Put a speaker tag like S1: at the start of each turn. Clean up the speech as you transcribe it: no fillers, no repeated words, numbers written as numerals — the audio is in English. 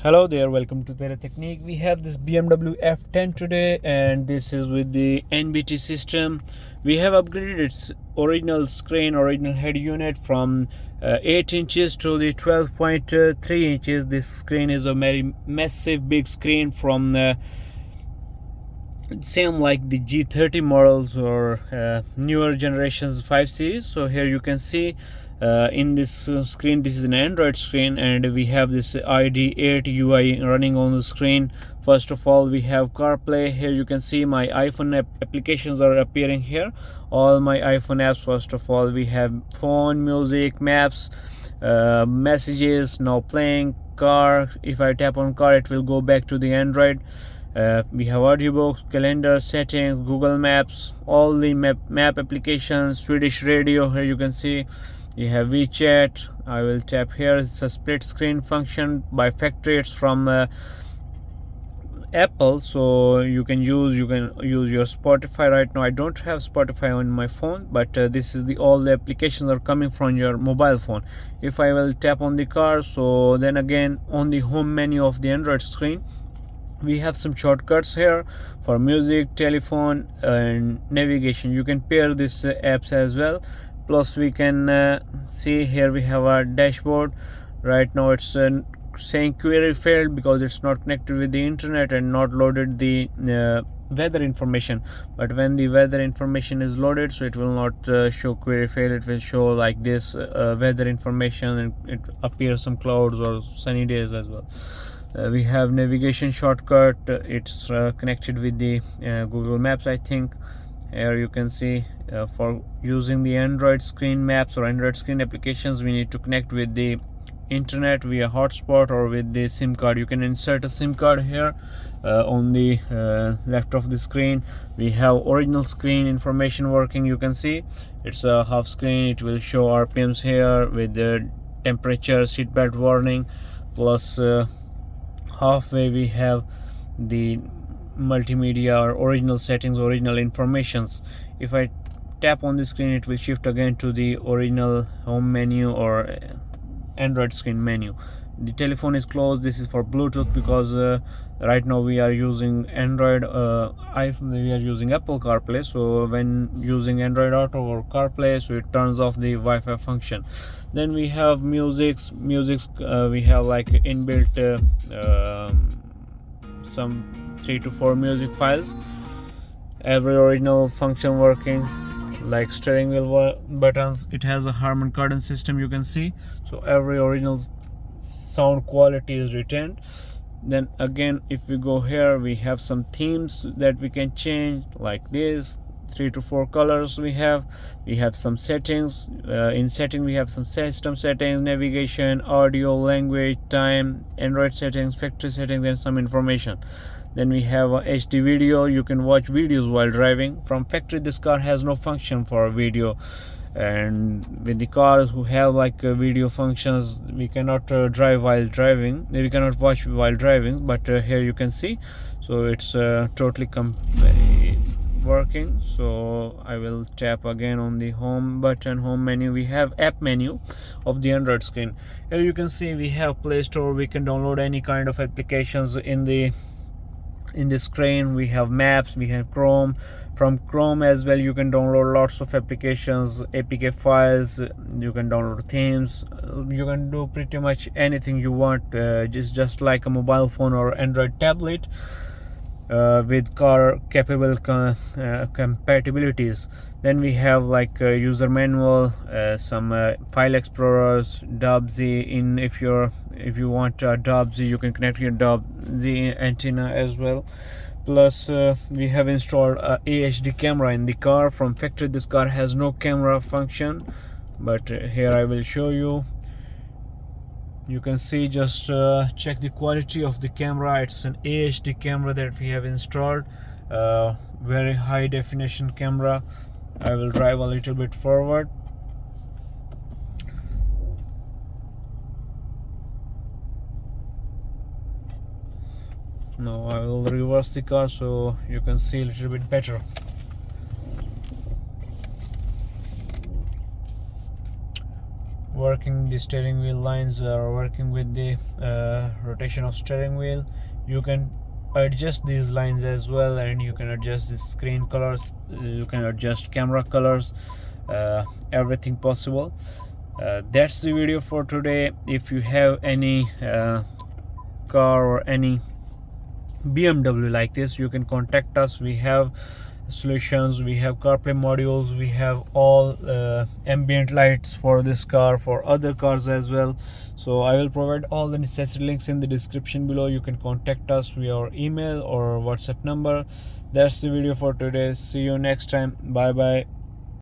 S1: Hello there, welcome to Tereteknik. We have this BMW F10 today, and this is with the NBT system. We have upgraded its original screen, original head unit from 8 inches to the 12.3 inches. This screen is a very massive big screen from same like the G30 models or newer generations 5 series. So here you can see in this screen, this is an Android screen, and we have this ID8 UI running on the screen. First of all, we have CarPlay. Here you can see my iPhone applications are appearing here, all my iPhone apps. First of all, we have phone, music, maps, messages now playing, car. If I tap on car, it will go back to the Android. We have audiobooks, calendar, settings, Google Maps, all the map applications, Swedish radio. Here you can see you have WeChat. I will tap here. It's a split screen function by factory. It's from Apple, so you can use your Spotify. Right now I don't have Spotify on my phone, but this is all the applications are coming from your mobile phone. If I will tap on the car, so then again on the home menu of the Android screen, we have some shortcuts here for music, telephone, and navigation. You can pair these apps as well. Plus we can see here we have our dashboard. Right now it's saying query failed because it's not connected with the internet and not loaded the weather information. But when the weather information is loaded, so it will not show query failed. It will show like this weather information, and it appears some clouds or sunny days as well. We have navigation shortcut. It's connected with the Google Maps, I think. Here you can see for using the Android screen maps or Android screen applications, we need to connect with the internet via hotspot or with the SIM card. You can insert a SIM card here on the left of the screen. We have original screen information working. You can see it's a half screen. It will show RPMs here with the temperature, seatbelt warning. Plus halfway we have the multimedia or original settings, original informations. If I tap on the screen, it will shift again to the original home menu or Android screen menu. The telephone is closed. This is for Bluetooth because right now we are using Android we are using Apple Carplay. So when using Android Auto or CarPlay, so it turns off the Wi-Fi function. Then we have music. We have like inbuilt some 3 to 4 music files. Every original function working, like steering wheel buttons. It has a Harman Kardon system, you can see. So every original sound quality is retained. Then again, if we go here, we have some themes that we can change, like this 3 to 4 colors. We have some settings. In setting we have some system settings, navigation, audio, language, time, Android settings, factory settings, and some information. Then we have a HD video. You can watch videos while driving. From factory, this car has no function for video, and with the cars who have like video functions, we cannot drive while driving. We cannot watch while driving, but here you can see. So it's totally working. So I will tap again on the home button, home menu. We have app menu of the Android screen. Here you can see we have Play Store. We can download any kind of applications in the screen. We have maps, we have Chrome. From Chrome as well, you can download lots of applications, APK files. You can download themes. You can do pretty much anything you want. Just like a mobile phone or Android tablet with car capable compatibilities. Then we have like user manual, some file explorers, DubZ. If you want DubZ, you can connect your DubZ antenna as well. Plus we have installed a HD camera in the car. From factory, this car has no camera function, but here I will show you. You can see, just check the quality of the camera. It's an HD camera that we have installed, very high definition camera. I will drive a little bit forward. Now I will reverse the car so you can see a little bit better. working the steering wheel lines or working with the rotation of steering wheel, you can adjust these lines as well, and you can adjust the screen colors, you can adjust camera colors, everything possible. That's the video for today. If you have any car or any BMW like this, you can contact us. We have solutions, we have CarPlay modules, we have all ambient lights for this car, for other cars as well. So I will provide all the necessary links in the description below. You can contact us via our email or WhatsApp number. That's the video for today. See you next time. Bye bye.